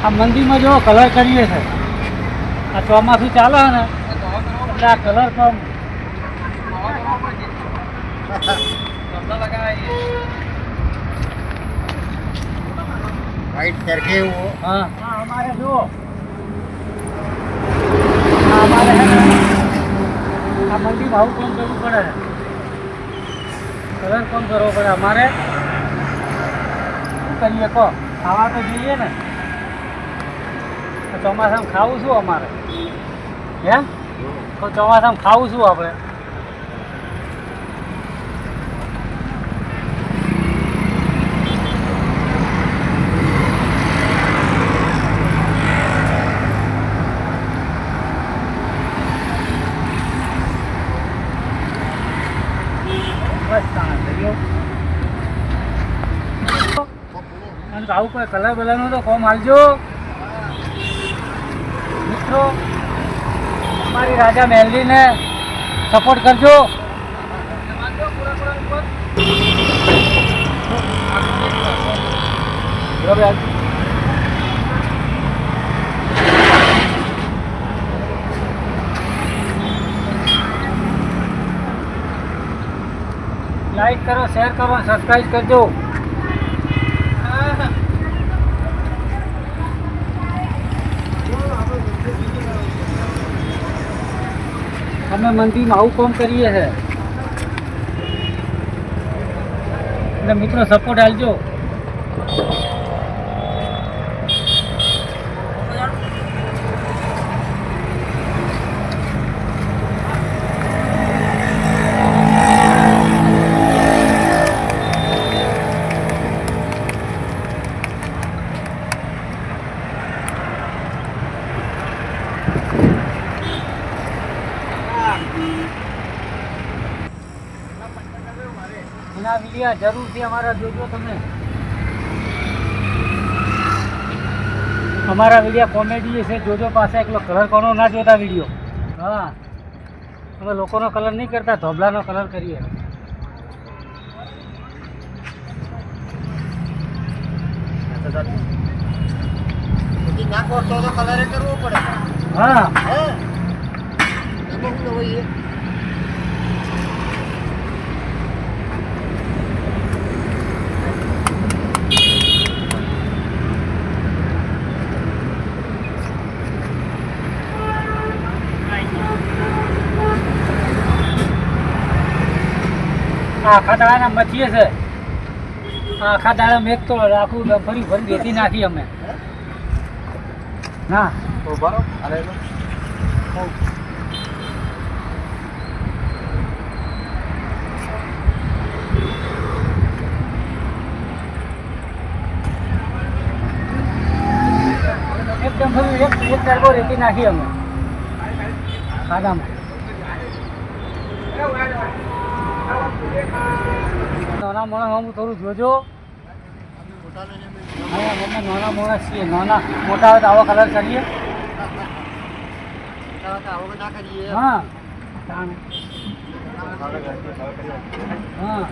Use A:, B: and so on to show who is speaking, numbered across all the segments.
A: આ મંદિરમાં જો કલર કરીએ છે. આ ચોમાસું ચાલે છે ને એટલે આ કલર તો
B: वाइट करके वो
A: हाँ हमारे जो हमारे है ना આ મંદી ભાવ કોમ કરવું પડે કલર કોમ કરવો પડે અમારે શું કરીએ કહો ખાવા તો જોઈએ ને ચોમાસામાં ખાવું શું અમારે હે તો ચોમાસામાં ખાવું શું આપણે આવું કોઈ કલર બલરનો તો કોમ હાલજો મિત્રો. અમારી રાજા મહેલજીને સપોર્ટ કરજો. લાઈક કરો, શેર કરો, સબસ્ક્રાઈબ કરજો. અમે મંદિરમાં આવું કામ કરીએ છીએ એટલે મિત્રો સપોર્ટ આપજો. એના વિડીયો જરૂરથી અમારા જોજો. તમે અમારા વિડીયો કોમેડી છે જોજો. પાસે એકલો કલર કોનો ના જોતા વિડીયો. હા અમે લોકોનો કલર નહીં કરતા, ધોબલાનો કલર કરીએ.
B: નાખો તો કલર કરવો પડે.
A: હા આખા દાડાના મચીએ છે. આખા દાડા મેં તો આખું ફરી ફરી બેસી નાખી અમે. ના
B: બરોબર. અરે
A: એકદમ ફરી એક ટર્બો રેતી નાખી અમે ખાડામાં. નાના મોણા હું થોડું જોજો. હા અમે નાના મોણા છીએ. નાના મોટા હોય તો આવો કલર કરીએ. હા હા હા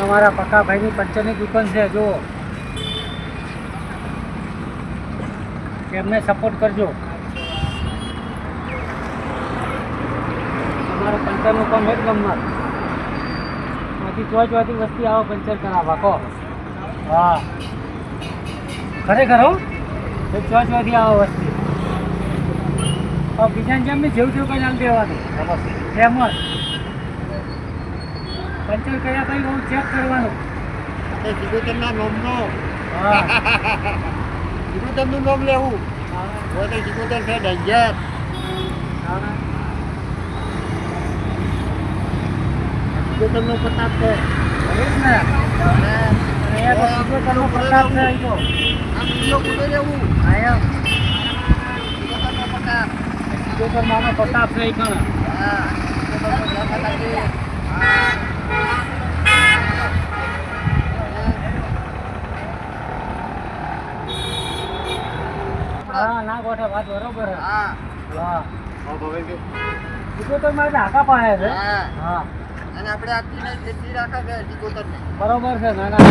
A: અમારા પક્કાભાઈની પંચરની દુકાન છે. જો એમને સપોર્ટ કરજો. અમારું પંચરનું કામ એક ગમત માંથી ચોથી વસ્તી આવો પંચર કરાવવા કહો. હા ખરેખર હો ચોથી આવો વસ્તી. બીજાને જેમ બી જેવું જેવું કઈ નામ દેવાનું ફેમસ. પંચર કર્યા પછી બહુ ચેક કરવાનું.
B: જીગોતરના નોમનો
A: હા
B: જીગોતરનું નોમ લેવું હોય તો જીગોતર છે ડેન્જર. જીગોતરનો પ્રતાપ છે.
A: ને અહીંયા તો જીગોતરનો પ્રતાપ છે.
B: આ વિડીયો કુદે લેવું
A: અહીંયા જીગોતર માનો પ્રતાપ છે.
B: હા
A: હા ના ગોઠે વાત બરોબર હે.
B: હા
A: હા
B: હવે કે
A: બીજું તો મારે ઢાકા પાસે છે.
B: હા
A: હા
B: અને આપણે આપતી નહીં જેટલી રાખે છે ડિકોતર ને
A: બરોબર છે ના ના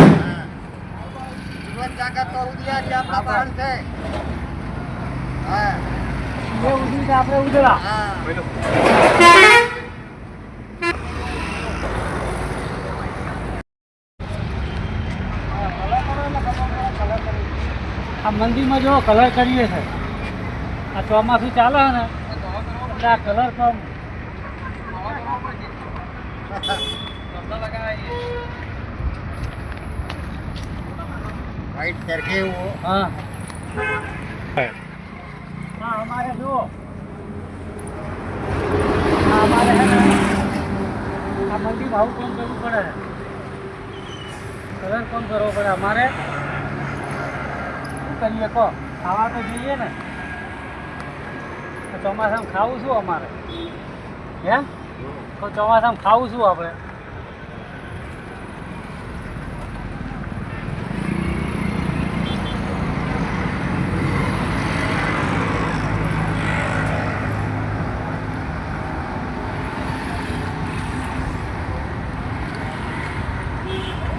B: જીવન તાકાત તો ઉદિયા છે આપણા પાણ છે હા
A: એ ઉડી છે આપણે ઉજળા.
B: હા
A: આ મંદિરમાં જો કલર કરીએ છે. આ ચોમાસું ચાલે છે ને એટલે આ કલર તો
B: વાઈટ સરખે वो
A: હા હા અમારે જુઓ હા અમારે છે ને આ મંદિરમાં આવું કામ કરવું પડે. કલર કામ કરવો પડે અમારે. શું કરીએ કહો ખાવા તો જોઈએ ને. તો ચોમાસામાં ખાવું શું અમારે હે તો ચોમાસામાં ખાવું શું આપણે.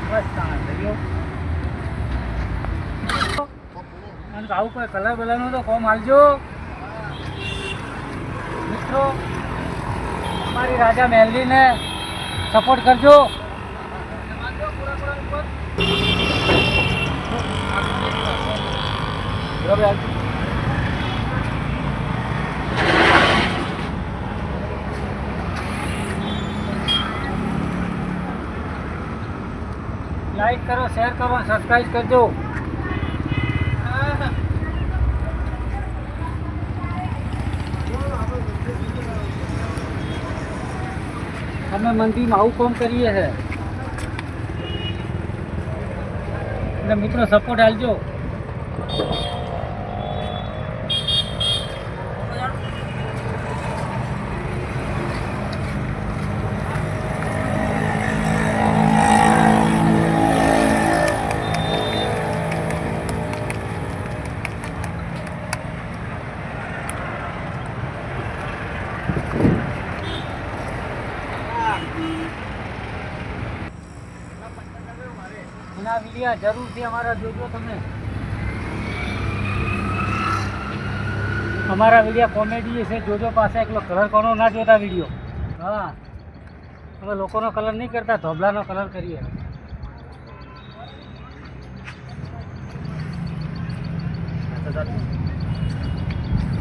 A: બસ તાણ થયો. અને આવું કોઈ કલર બલરનું તો કોમ હાલજો મિત્રો. અમારી રાજા મહેલજીને સપોર્ટ કરજો. બરાબર લાઈક કરો, શેર કરો, સબસ્ક્રાઈબ કરજો. અમે મંદિરમાં આવું કામ કરીએ છે એટલે મિત્રો સપોર્ટ આપજો. એના વિડીયો જરૂરથી અમારા જોજો તમે. અમારા વિડીયો કોમેડી છે જોજો. પાસે એકલો કલર કોનો ના જોતા વિડીયો. હા અમે લોકોનો કલર નહીં કરતા, ધોબલાનો કલર કરીએ.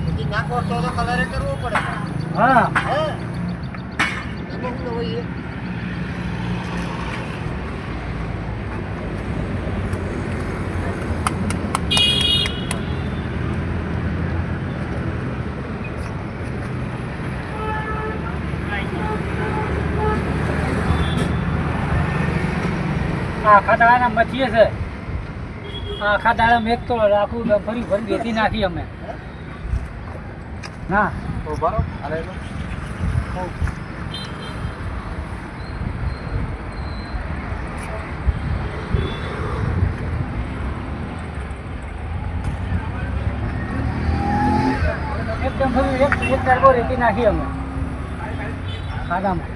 B: પછી નાખો તો કલરે કરવો પડે
A: હા
B: હે એમાં શું હોય
A: આખા દાડાના મચીએ છે. આખા દાડા મેઘ તો આખું ફરી ફરી બેસી નાખી અમે. ના
B: બરો અરે
A: એકદમ ફરી એક ટર્બો રેતી નાખી અમે ખાડામાં.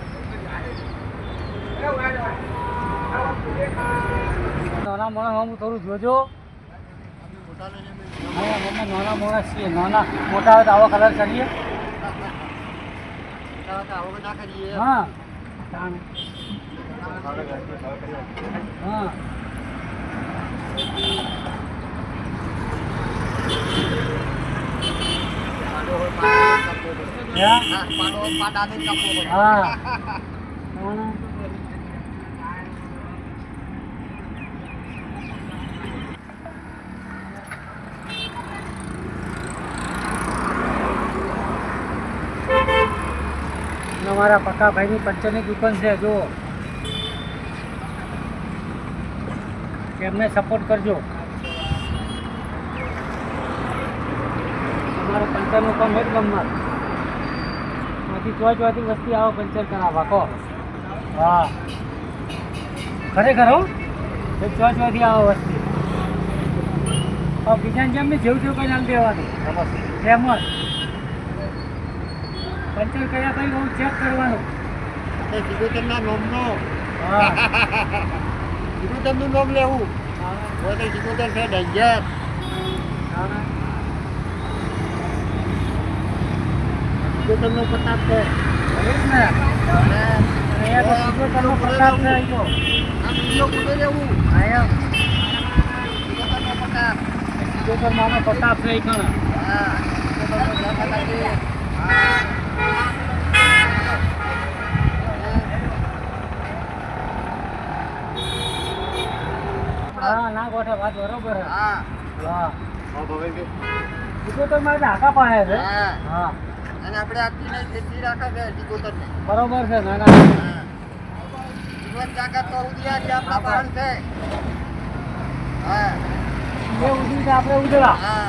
A: નાના મોણા હું થોડું જોજો. હા અમે નાના મોણા છીએ. નાના મોટા હોય તો આવો કલર કરીએ.
B: આવો ના કરીએ
A: હા તાણ. હા હા અમારા પક્કાભાઈની પંચરની દુકાન છે જુઓ. એમને સપોર્ટ કરજો. અમારા પંચરનું કામ એક નંબર. પછી ચોથી વસ્તી આવો પંચર કરાવવા કહો. હા ખરેખર હો ચોથી આવો વસ્તી. બીજાને જેમ ને જેવું જેવું કઈ નામ દેવાનું એમ જ પંચર કર્યા પછી બહુ ચેક કરવાનું.
B: સિગોતરના નોમનો
A: હા
B: સિગોતરનું નોમ લેવું હોય તો સિગોતર છે ડેન્જર. સિગોતરનો પ્રતાપ છે.
A: ખરું જ ને. અહીંયા તો સિગોતરનો પ્રતાપ છે અહીંયા.
B: આ બીજો કુદે લેવું
A: અહીંયા
B: સિગોતરનો પ્રતાપ.
A: સિગોતર માનો પ્રતાપ છે અહીં કણ.
B: હા સિગોતરનો જય માતાજી.
A: હા ના ગોઠે વાત બરોબર છે.
B: હા
A: હા
B: હા ભવે
A: સિગોતર મારે ઢાકા પાસે છે.
B: હા
A: હા
B: અને આપણે આટલી ખેતી રાખે છે સિગોતરને.
A: બરોબર છે ના ના
B: જીવન તાકાત તો ઉદિયા છે આપણા બહાર છે. હા
A: એ ઉડી આપણે ઉજળા
B: હા